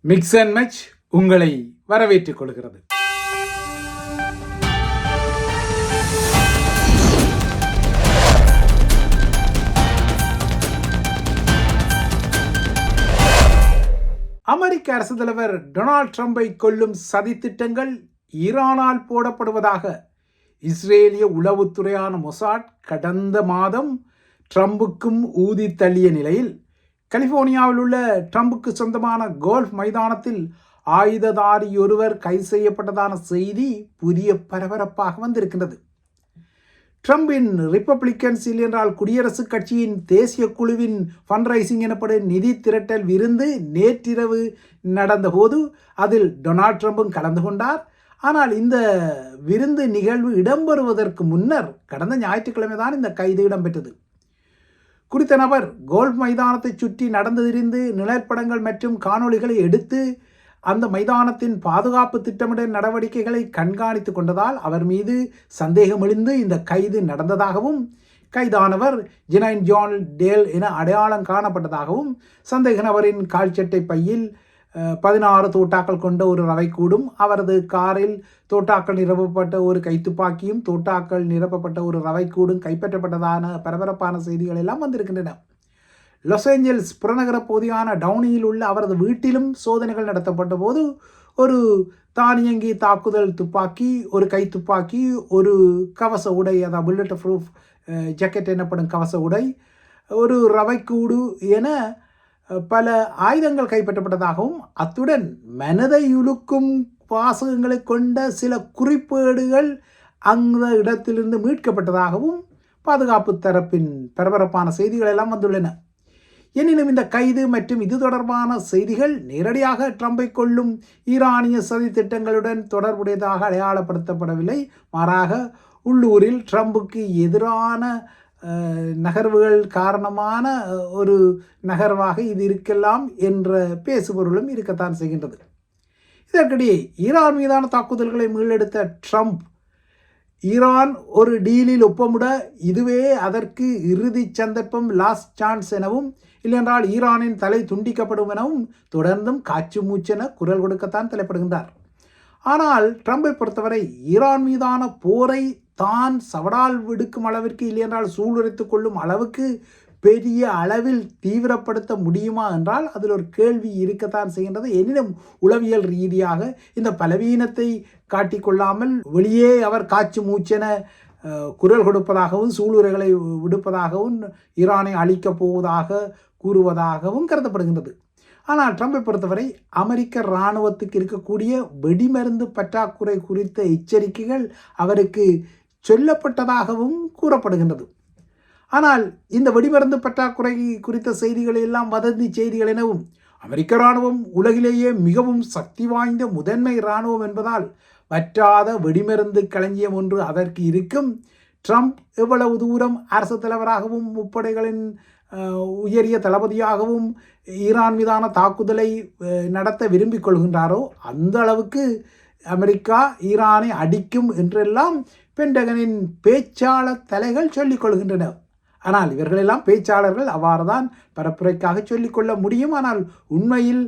Mix and match உங்களை வரவேற்றுக் கொள்கிறது. அமெரிக்க அரசு தலைவர் டொனால்ட் ட்ரம்பை கொல்லும் சதித்திட்டங்கள் ஈரானால் போடப்படுவதாக இஸ்ரேலிய உளவுத்துறையான மொசாட் கடந்த மாதம் ட்ரம்புக்கும் ஊதி தள்ளிய நிலையில் கலிபோர்னியாவில் உள்ள ட்ரம்புக்கு சொந்தமான கோல்ஃப் மைதானத்தில் ஆயுததாரி ஒருவர் கைது செய்யப்பட்டதான செய்தி புதிய பரபரப்பாக வந்திருக்கின்றது. ட்ரம்பின் ரிப்பப்ளிக்கன்ஸ் என்றால் குடியரசுக் கட்சியின் தேசிய குழுவின் ஃபண்ட்ரைசிங் எனப்படும் நிதி திரட்டல் விருந்து நேற்றிரவு நடந்தபோது அதில் டொனால்ட் ட்ரம்பும் கலந்து கொண்டார். ஆனால் இந்த விருந்து நிகழ்வு இடம்பெறுவதற்கு முன்னர் கடந்த ஞாயிற்றுக்கிழமை தான் இந்த கைது இடம்பெற்றது. குறித்த நபர் கோல்ஃப் மைதானத்தை சுற்றி நடந்து திரிந்து நிழற்படங்கள் மற்றும் காணொளிகளை எடுத்து அந்த மைதானத்தின் பாதுகாப்பு திட்டமிடல் நடவடிக்கைகளை கண்காணித்து கொண்டதால் அவர் மீது சந்தேகம் எழுந்து இந்த கைது நடந்ததாகவும் கைதானவர் ஜெனைன் ஜான் டேல் என அடையாளம் காணப்பட்டதாகவும் சந்தேக நபரின் கால்சட்டை பையில் 16 தோட்டாக்கள் கொண்ட ஒரு ரவைக்கூடும், அவரது காரில் தோட்டாக்கள் நிரப்பப்பட்ட ஒரு கைத்துப்பாக்கியும் தோட்டாக்கள் நிரப்பப்பட்ட ஒரு ரவைக்கூடும் கைப்பற்றப்பட்டதான பரபரப்பான செய்திகள் எல்லாம் வந்திருக்கின்றன. லாஸ் ஏஞ்சல்ஸ் புறநகர பகுதியான டவுனியில் உள்ள அவரது வீட்டிலும் சோதனைகள் நடத்தப்பட்ட போது ஒரு தானியங்கி தாக்குதல் துப்பாக்கி, ஒரு கைத்துப்பாக்கி, ஒரு கவச உடை, அதாவது புல்லட் ப்ரூஃப் ஜாக்கெட் எனப்படும் கவச உடை, ஒரு ரவைக்கூடு என பல ஆயுதங்கள் கைப்பற்றப்பட்டதாகவும் அத்துடன் மனதை உலுக்கும் வாசகங்களை கொண்ட சில குறிப்பேடுகள் அந்த இடத்திலிருந்து மீட்கப்பட்டதாகவும் பாதுகாப்பு தரப்பின் பரபரப்பான செய்திகள் எல்லாம் வந்துள்ளன. எனினும் இந்த கைது மற்றும் இது தொடர்பான செய்திகள் நேரடியாக ட்ரம்பை கொல்லும் ஈரானிய சதி திட்டங்களுடன் தொடர்புடையதாக அடையாளப்படுத்தப்படவில்லை. மாறாக உள்ளூரில் ட்ரம்புக்கு எதிரான நகர்வுகள் காரணமான ஒரு நகர்வாக இது இருக்கலாம் என்ற பேசுபொருளும் இருக்கத்தான் செய்கின்றது. இதற்கிடையே ஈரான் மீதான தாக்குதல்களை மீளெடுத்த ட்ரம்ப் ஈரான் ஒரு டீலில் ஒப்பமிட இதுவே அதற்கு இறுதி சந்தர்ப்பம், லாஸ்ட் சான்ஸ் எனவும் இல்லையென்றால் ஈரானின் தலை துண்டிக்கப்படும் எனவும் தொடர்ந்தும் காற்று மூச்சென குரல் கொடுக்கத்தான் தலைப்படுகின்றார். ஆனால் ட்ரம்பை பொறுத்தவரை ஈரான் மீதான போரை தான் சவடால் விடுக்கும் அளவிற்கு இல்லையென்றால் சூளுரைத்து கொள்ளும் அளவுக்கு பெரிய அளவில் தீவிரப்படுத்த முடியுமா என்றால் அதில் ஒரு கேள்வி இருக்கத்தான் செய்கின்றது. எனினும் உளவியல் ரீதியாக இந்த பலவீனத்தை காட்டிக்கொள்ளாமல் வெளியே அவர் காற்று மூச்சென குரல் கொடுப்பதாகவும் சூளுரைகளை விடுப்பதாகவும் ஈரானை அழிக்கப் போவதாக கூறுவதாகவும் கருதப்படுகின்றது. ஆனால் ட்ரம்பை பொறுத்தவரை அமெரிக்க இராணுவத்துக்கு இருக்கக்கூடிய வெடிமருந்து பற்றாக்குறை குறித்த எச்சரிக்கைகள் அவருக்கு சொல்லப்பட்டதாகவும் கூறப்படுகின்றது. ஆனால் இந்த வெடிமருந்து பற்றாக்குறை குறித்த செய்திகள் எல்லாம் வதந்தி செய்திகள் எனவும் அமெரிக்க இராணுவம் உலகிலேயே மிகவும் சக்தி வாய்ந்த முதன்மை இராணுவம் என்பதால் வற்றாத வெடிமருந்து களஞ்சியம் ஒன்று அதற்கு இருக்கும். ட்ரம்ப் எவ்வளவு தூரம் அரசு தலைவராகவும் முப்படைகளின் உயரிய தளபதியாகவும் ஈரான் மீதான தாக்குதலை நடத்த விரும்பிக் கொள்கின்றாரோ அந்த அளவுக்கு அமெரிக்கா ஈரானை அடிக்கும் என்றெல்லாம் பென்டகனின் பேச்சாளர் தலைகள் சொல்லிக் கொள்கின்றன. ஆனால் இவர்களெல்லாம் பேச்சாளர்கள், அவ்வாறு தான் பரப்புரைக்காக சொல்லிக்கொள்ள முடியும். ஆனால் உண்மையில்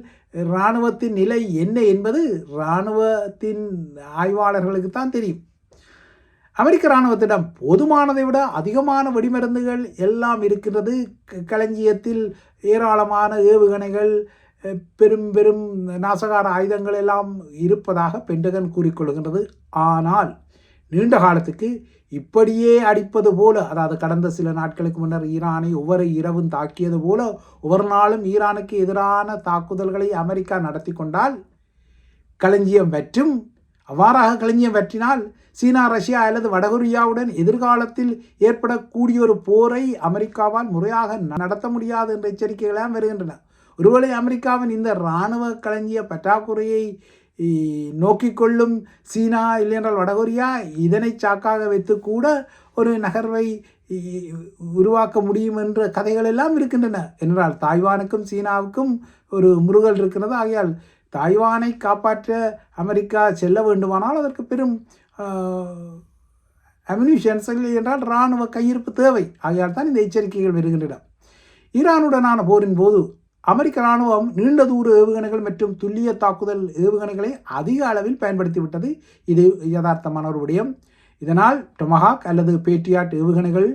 இராணுவத்தின் நிலை என்ன என்பது இராணுவத்தின் ஆய்வாளர்களுக்கு தான் தெரியும். அமெரிக்க இராணுவத்திடம் போதுமானதை விட அதிகமான வெடிமருந்துகள் எல்லாம் இருக்கின்றது. களஞ்சியத்தில் ஏராளமான ஏவுகணைகள், பெரும் பெரும் நாசகார ஆயுதங்கள் எல்லாம் இருப்பதாக பென்டகன் கூறிக்கொள்கின்றது. ஆனால் நீண்ட காலத்துக்கு இப்படியே அடிப்பது போல, அதாவது கடந்த சில நாட்களுக்கு முன்னர் ஈரானை ஒவ்வொரு இரவும் தாக்கியது போல ஒவ்வொரு நாளும் ஈரானுக்கு எதிரான தாக்குதல்களை அமெரிக்கா நடத்தி கொண்டால் களஞ்சியம் வற்றும். அவ்வாறாக களஞ்சியம் வற்றினால் சீனா, ரஷ்யா அல்லது வடகொரியாவுடன் எதிர்காலத்தில் ஏற்படக்கூடிய ஒரு போரை அமெரிக்காவால் முறையாக நடத்த முடியாது என்ற எச்சரிக்கைகளாக வருகின்றன. ஒருவேளை அமெரிக்காவின் இந்த இராணுவ களஞ்சிய பற்றாக்குறையை நோக்கிக்கொள்ளும் சீனா இல்லையென்றால் வடகொரியா இதனை சாக்காக வைத்து கூட ஒரு நகர்வை உருவாக்க முடியும் என்ற கதைகள் எல்லாம் இருக்கின்றன. என்றால் தாய்வானுக்கும் சீனாவுக்கும் ஒரு முருகல் இருக்கிறது. ஆகையால் தாய்வானை காப்பாற்ற அமெரிக்கா செல்ல வேண்டுமானால் அதற்கு பெரும் அம்யூனிஷன்ஸ் என்றால் இராணுவ கையிருப்பு தேவை. ஆகையால் தான் இந்த எச்சரிக்கைகள் வருகின்றன. ஈரானுடனான போரின் போது அமெரிக்க இராணுவம் நீண்ட தூர ஏவுகணைகள் மற்றும் துல்லிய தாக்குதல் ஏவுகணைகளை அதிக அளவில் பயன்படுத்திவிட்டது. இது யதார்த்தமான ஒரு விடயம். இதனால் டொமஹாக் அல்லது பேட்ரியாட் ஏவுகணைகள்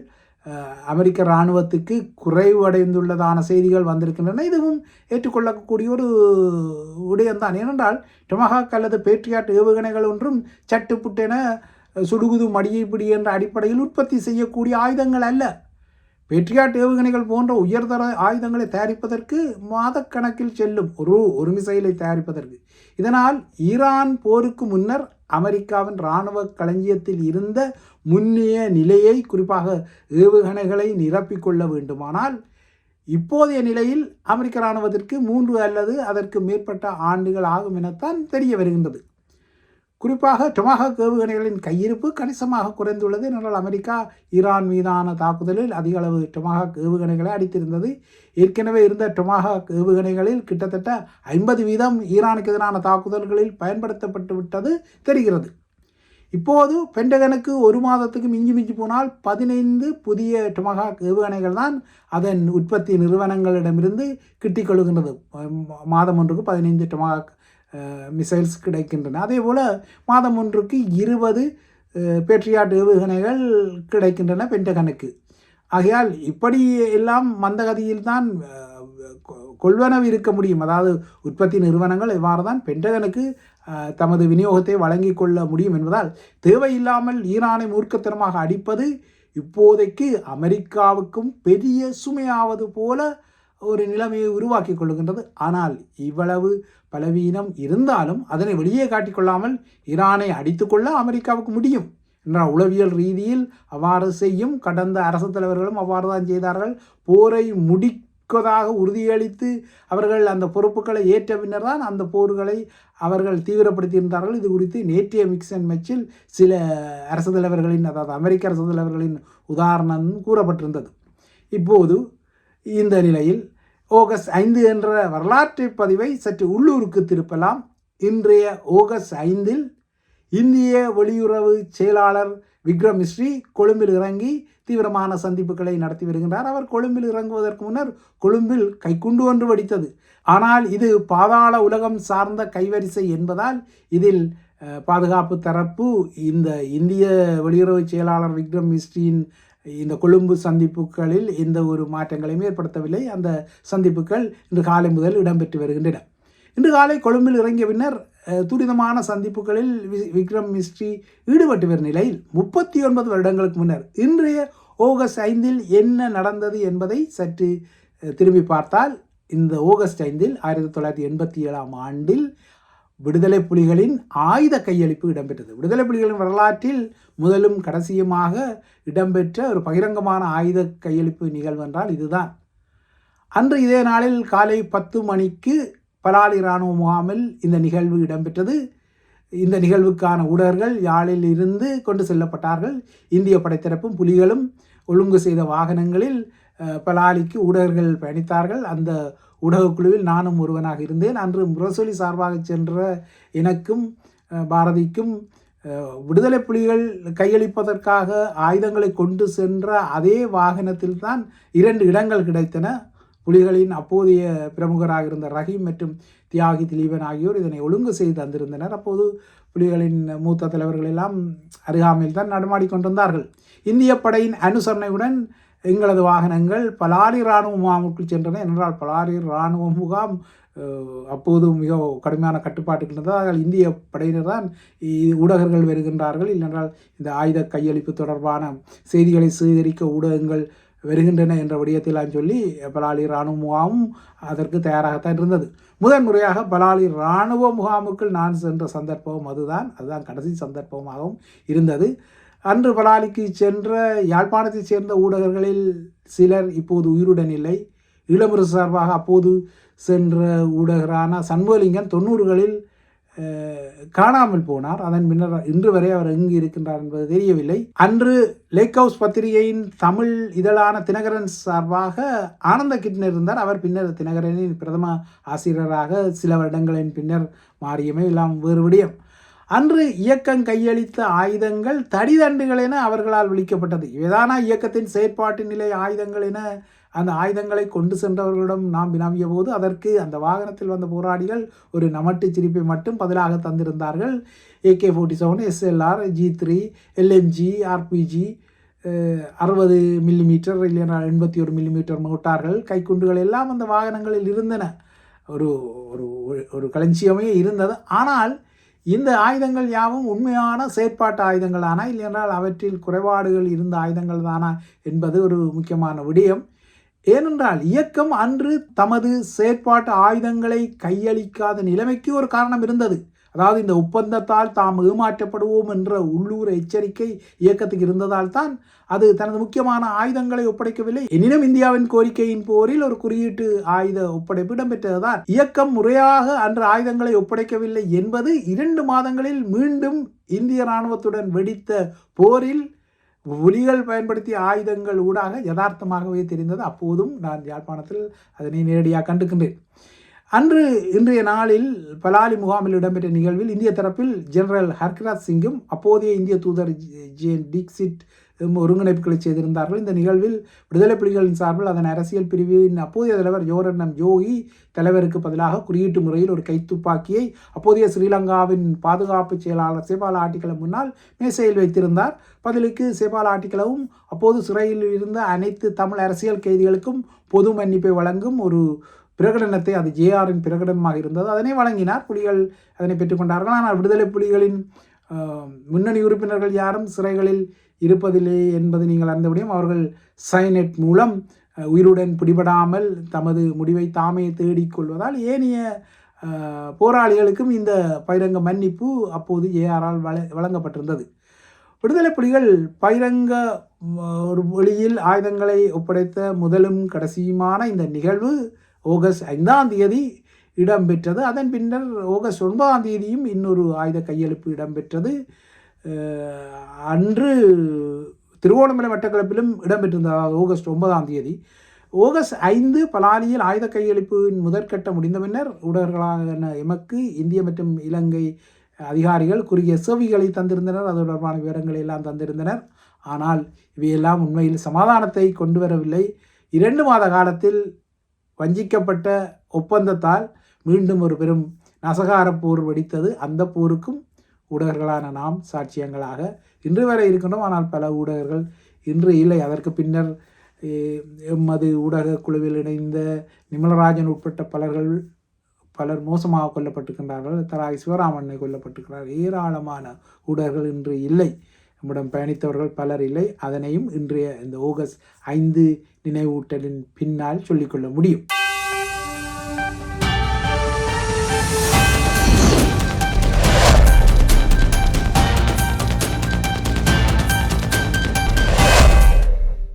அமெரிக்க இராணுவத்துக்கு குறைவடைந்துள்ளதான செய்திகள் வந்திருக்கின்றன. இதுவும் ஏற்றுக்கொள்ளக்கூடிய ஒரு விடயம்தான். ஏனென்றால் டொமஹாக் அல்லது பேட்ரியாட் ஏவுகணைகள் ஒன்றும் சட்டுப்புட்டென சுடுகுது மடியைப்பிடி என்ற அடிப்படையில் உற்பத்தி செய்யக்கூடிய ஆயுதங்கள் அல்ல. பேட்ரியாட் ஏவுகணைகள் போன்ற உயர்தர ஆயுதங்களை தயாரிப்பதற்கு மாதக்கணக்கில் செல்லும் ஒரு மிசைலை தயாரிப்பதற்கு. இதனால் ஈரான் போருக்கு முன்னர் அமெரிக்காவின் இராணுவ களஞ்சியத்தில் இருந்த முன்னைய நிலையை, குறிப்பாக ஏவுகணைகளை நிரப்பிக்கொள்ள வேண்டுமானால் இப்போதைய நிலையில் அமெரிக்க இராணுவத்திற்கு 3 அல்லது அதற்கு மேற்பட்ட ஆண்டுகள் ஆகும் எனத்தான் தெரிய வருகின்றது. குறிப்பாக டொமஹாக் ஏவுகணைகளின் கையிருப்பு கணிசமாக குறைந்துள்ளது. என்றால் அமெரிக்கா ஈரான் மீதான தாக்குதலில் அதிக அளவு டொமஹாக் ஏவுகணைகளை அடித்திருந்தது. ஏற்கனவே இருந்த டொமஹாக் ஏவுகணைகளில் கிட்டத்தட்ட 50% ஈரானுக்கு எதிரான தாக்குதல்களில் பயன்படுத்தப்பட்டு விட்டது தெரிகிறது. இப்போது பென்டகனுக்கு ஒரு மாதத்துக்கு மிஞ்சி போனால் 15 புதிய டொமஹாக் ஏவுகணைகள் தான் அதன் உற்பத்தி நிறுவனங்களிடமிருந்து கிட்டிக் கொள்கின்றது. மாதம் ஒன்றுக்கு 15 டொமஹாக் மிசைல்ஸ் கிடைக்கின்றன. அதே போல் மாதம் ஒன்றுக்கு 20 பேட்ரியாட் ஏவுகணைகள் கிடைக்கின்றன பென்டகனுக்கு. ஆகையால் இப்படி எல்லாம் மந்தகதியில்தான் கொள்வனவு இருக்க முடியும். அதாவது உற்பத்தி நிறுவனங்கள் எவ்வாறு தான் பென்டகனுக்கு தமது விநியோகத்தை வழங்கி கொள்ள முடியும் என்பதால் தேவையில்லாமல் ஈரானை மூர்க்கத்தனமாக அடிப்பது இப்போதைக்கு அமெரிக்காவுக்கும் பெரிய சுமையாவது போல ஒரு நிலைமையை உருவாக்கி கொள்கின்றது. ஆனால் இவ்வளவு பலவீனம் இருந்தாலும் அதனை வெளியே காட்டிக்கொள்ளாமல் ஈரானை அடித்துக்கொள்ள அமெரிக்காவுக்கு முடியும் என்றால் உளவியல் ரீதியில் அவ்வாறு செய்யும். கடந்த அரசு தலைவர்களும் அவ்வாறு தான் செய்தார்கள். போரை முடிப்பதாக உறுதியளித்து அவர்கள் அந்த பொறுப்புகளை ஏற்ற பின்னர் தான் அந்த போர்களை அவர்கள் தீவிரப்படுத்தியிருந்தார்கள். இது குறித்து நேற்றைய மிக்ஸ் அண்ட் மேட்சில் சில அரசு தலைவர்களின், அதாவது அமெரிக்க அரசு தலைவர்களின் உதாரணம் கூறப்பட்டிருந்தது. இப்போது இந்த நிலையில் ஆகஸ்ட் 5 என்ற வரலாற்று பதிவை சற்று உள்ளூருக்கு திருப்பலாம். இன்றைய ஆகஸ்ட் 5 இந்திய வெளியுறவு செயலாளர் விக்ரம் மிஸ்ரி கொழும்பில் இறங்கி தீவிரமான சந்திப்புகளை நடத்தி வருகின்றார். அவர் கொழும்பில் இறங்குவதற்கு முன்னர் கொழும்பில் கைக்குண்டு ஒன்று வெடித்தது. ஆனால் இது பாதாள உலகம் சார்ந்த கைவரிசை என்பதால் இதில் பாதுகாப்பு தரப்பு இந்த இந்திய வெளியுறவு செயலாளர் விக்ரம் மிஸ்ரியின் இந்த கொழும்பு சந்திப்புகளில் எந்த ஒரு மாற்றங்களையும் ஏற்படுத்தவில்லை. அந்த சந்திப்புகள் இன்று காலை முதல் இடம்பெற்று வருகின்றன. இன்று காலை கொழும்பில் இறங்கிய பின்னர் துரிதமான சந்திப்புகளில் விக்ரம் மிஸ்ரி ஈடுபட்டு வரும் நிலையில் 39 வருடங்களுக்கு முன்னர் இன்றைய ஆகஸ்ட் 5 என்ன நடந்தது என்பதை சற்று திரும்பி பார்த்தால், இந்த ஆகஸ்ட் 5 1987 ஆண்டில் விடுதலை புலிகளின் ஆயுத கையளிப்பு இடம்பெற்றது. விடுதலை புலிகளின் வரலாற்றில் முதலும் கடைசியுமாக இடம்பெற்ற ஒரு பகிரங்கமான ஆயுத கையளிப்பு நிகழ்வு என்றால் இதுதான். அன்று இதே நாளில் காலை 10 மணிக்கு பலாலி இராணுவ முகாமில் இந்த நிகழ்வு இடம்பெற்றது. இந்த நிகழ்வுக்கான ஊடகர்கள் யாழில் இருந்து கொண்டு செல்லப்பட்டார்கள். இந்திய படைத்தரப்பும் புலிகளும் ஒழுங்கு செய்த வாகனங்களில் பலாலிக்கு ஊடகர்கள் பயணித்தார்கள். அந்த ஊடகக்குழுவில் நானும் ஒருவனாக இருந்தேன். அன்று முரசொலி சார்பாக சென்ற எனக்கும் பாரதிக்கும் விடுதலை புலிகள் கையளிப்பதற்காக ஆயுதங்களை கொண்டு சென்ற அதே வாகனத்தில் தான் 2 இடங்கள் கிடைத்தன. புலிகளின் அப்போதைய பிரமுகராக இருந்த ரஹீம் மற்றும் தியாகி திலீபன் ஆகியோர் இதனை ஒழுங்கு செய்து தந்திருந்தனர். அப்போது புலிகளின் மூத்த தலைவர்கள் எல்லாம் அருகாமையில் தான் நடமாடிக்கொண்டிருந்தார்கள். இந்திய படையின் அனுசரணையுடன் எங்களது வாகனங்கள் பலாலி இராணுவ முகாமுக்குள் சென்றன. என்றால் பலாலி இராணுவ முகாம் அப்போது மிக கடுமையான கட்டுப்பாட்டுக்கு இருந்ததால் இந்திய படையினர் தான் ஊடகர்கள் வருகின்றார்கள், இல்லைன்றால் இந்த ஆயுத கையளிப்பு தொடர்பான செய்திகளை சேகரிக்க ஊடகங்கள் வருகின்றன என்ற விடயத்திலாம் சொல்லி பலாலி இராணுவ முகாமும் அதற்கு தயாராகத்தான் இருந்தது. முதன்முறையாக பலாலி இராணுவ முகாமுக்குள் நான் சென்ற சந்தர்ப்பம் அதுதான் கடைசி சந்தர்ப்பமாகவும் இருந்தது. அன்று பலாலிக்கு சென்ற யாழ்ப்பாணத்தை சேர்ந்த ஊடகர்களில் சிலர் இப்போது உயிருடன் இல்லை. ஈழமுரசு சார்பாக அப்போது சென்ற ஊடகரான சண்முகலிங்கன் 90களில் காணாமல் போனார். அதன் பின்னர் இன்று வரை அவர் எங்கு இருக்கின்றார் என்பது தெரியவில்லை. அன்று லேக் ஹவுஸ் பத்திரிகையின் தமிழ் இதழான தினகரன் சார்பாக ஆனந்த கிட்னர் இருந்தார். அவர் பின்னர் தினகரனின் பிரதம ஆசிரியராக சில வருடங்களின் பின்னர் மாறியமே எல்லாம் வேறு விடயம். அன்று இயக்கம் கையளித்த ஆயுதங்கள் தடிதண்டுகள் என அவர்களால் விளிக்கப்பட்டது. இவைதானா இயக்கத்தின் செயற்பாட்டு நிலை ஆயுதங்கள் என அந்த ஆயுதங்களை கொண்டு சென்றவர்களிடம் நாம் வினவிய போது அதற்கு அந்த வாகனத்தில் வந்த போராளிகள் ஒரு நமட்டு சிரிப்பை மட்டும் பதிலாக தந்திருந்தார்கள். AK-47, SLR, G3, LMG, RPG, 60 millimetre இல்லைனா 81 மில்லிமீட்டர் மோட்டார்கள், கைக்குண்டுகள் எல்லாம் அந்த வாகனங்களில் இருந்தன. ஒரு ஒரு ஒரு களஞ்சியமே இருந்தது. ஆனால் இந்த ஆயுதங்கள் யாவும் உண்மையான செயற்பாட்டு ஆயுதங்களானா இல்லையென்றால் அவற்றில் குறைபாடுகள் இருந்த ஆயுதங்கள் தானா என்பது ஒரு முக்கியமான விடயம். ஏனென்றால் இயக்கம் அன்று தமது செயற்பாட்டு ஆயுதங்களை கையளிக்காத நிலைமைக்கு ஒரு காரணம் இருந்தது. அதாவது இந்த ஒப்பந்தத்தால் தாம் ஏமாற்றப்படுவோம் என்ற உள்ளூர் எச்சரிக்கை இயக்கத்துக்கு இருந்ததால் தான் அது தனது முக்கியமான ஆயுதங்களை ஒப்படைக்கவில்லை. எனினும் இந்தியாவின் கோரிக்கையின் போரில் ஒரு குறியீட்டு ஆயுத ஒப்படைப்பு இடம்பெற்றதுதான் இயக்கம் முறையாக அன்று ஆயுதங்களை ஒப்படைக்கவில்லை என்பது 2 மாதங்களில் மீண்டும் இந்திய இராணுவத்துடன் வெடித்த போரில் புலிகள் பயன்படுத்திய ஆயுதங்கள் ஊடாக யதார்த்தமாகவே தெரிந்தது. அப்போதும் நான் யாழ்ப்பாணத்தில் அதனை நேரடியாக கண்டுகின்றேன். இன்றைய நாளில் பலாலி முகாமில் இடம்பெற்ற நிகழ்வில் இந்திய தரப்பில் ஜெனரல் ஹர்கிராஜ் சிங்கும் அப்போதைய இந்திய தூதர் ஜேன் தீக்ஷித் ஒருங்கிணைப்புகளை செய்திருந்தார்கள். இந்த நிகழ்வில் விடுதலை புலிகளின் சார்பில் அதன் அரசியல் பிரிவின் அப்போதைய தலைவர் யோரண்ணம் யோகி தலைவருக்கு பதிலாக குறியீட்டு முறையில் ஒரு கைத்துப்பாக்கியை அப்போதைய ஸ்ரீலங்காவின் பாதுகாப்பு செயலாளர் சேபால ஆட்டிக்களம் முன்னால் மேசையில் வைத்திருந்தார். பதிலுக்கு சேபால ஆட்டிக்களவும் அப்போது சிறையில் இருந்த அனைத்து தமிழ் அரசியல் கைதிகளுக்கும் பொது மன்னிப்பை வழங்கும் ஒரு பிரகடனத்தை, அது ஜேஆரின் பிரகடனமாக இருந்தது, அதனை வழங்கினார். புலிகள் அதனை பெற்றுக்கொண்டார்கள். ஆனால் விடுதலை புலிகளின் முன்னணி உறுப்பினர்கள் யாரும் சிறைகளில் இருப்பதில்லை என்பது நீங்கள் அறிந்தபடியும் அவர்கள் சைனெட் மூலம் உயிருடன் பிடிபடாமல் தமது முடிவை தாமே தேடிக்கொள்வதால் ஏனைய போராளிகளுக்கும் இந்த பகிரங்க மன்னிப்பு அப்போது ஜேஆரால் வழங்கப்பட்டிருந்தது. விடுதலை புலிகள் பகிரங்க ஒரு வழியில் ஆயுதங்களை ஒப்படைத்த முதலும் கடைசியுமான இந்த நிகழ்வு ஆகஸ்ட் 5ஆம் தேதி இடம்பெற்றது. அதன் பின்னர் ஆகஸ்ட் 9ஆம் தேதியும் இன்னொரு ஆயுத கையெழுப்பு இடம்பெற்றது. அன்று திருவோணமலை மட்டக்களப்பிலும் இடம்பெற்றிருந்தது. ஆகஸ்ட் 9ஆம் தேதி. ஆகஸ்ட் 5 பலாலியில் ஆயுத கையெழுப்பின் முதற்கட்டம் முடிந்த பின்னர் ஊடகர்களான எமக்கு இந்திய மற்றும் இலங்கை அதிகாரிகள் குறுகிய சேவைகளை தந்திருந்தனர். அது தொடர்பான விவரங்களை எல்லாம் தந்திருந்தனர். ஆனால் இவையெல்லாம் உண்மையில் சமாதானத்தை கொண்டு வரவில்லை. 2 மாத காலத்தில் வஞ்சிக்கப்பட்ட ஒப்பந்தத்தால் மீண்டும் ஒரு பெரும் நசகார போர் வெடித்தது. அந்த போருக்கும் ஊடகர்களான நாம் சாட்சியங்களாக இன்று வரை இருக்கின்றோம். ஆனால் பல ஊடகர்கள் இன்று இல்லை. அதற்கு பின்னர் எமது ஊடக குழுவில் இணைந்த நிமலராஜன் உட்பட்ட பலர் மோசமாக கொல்லப்பட்டிருக்கின்றார்கள். தராய் சிவராமனை கொல்லப்பட்டிருக்கிறார். ஏராளமான ஊடகர்கள் இன்று இல்லை. நம்மிடம் பயணித்தவர்கள் பலர் இல்லை. அதனையும் இன்றைய இந்த ஆகஸ்ட் 5 நினைவூட்டலின் பின்னால் சொல்லிக்கொள்ள முடியும்.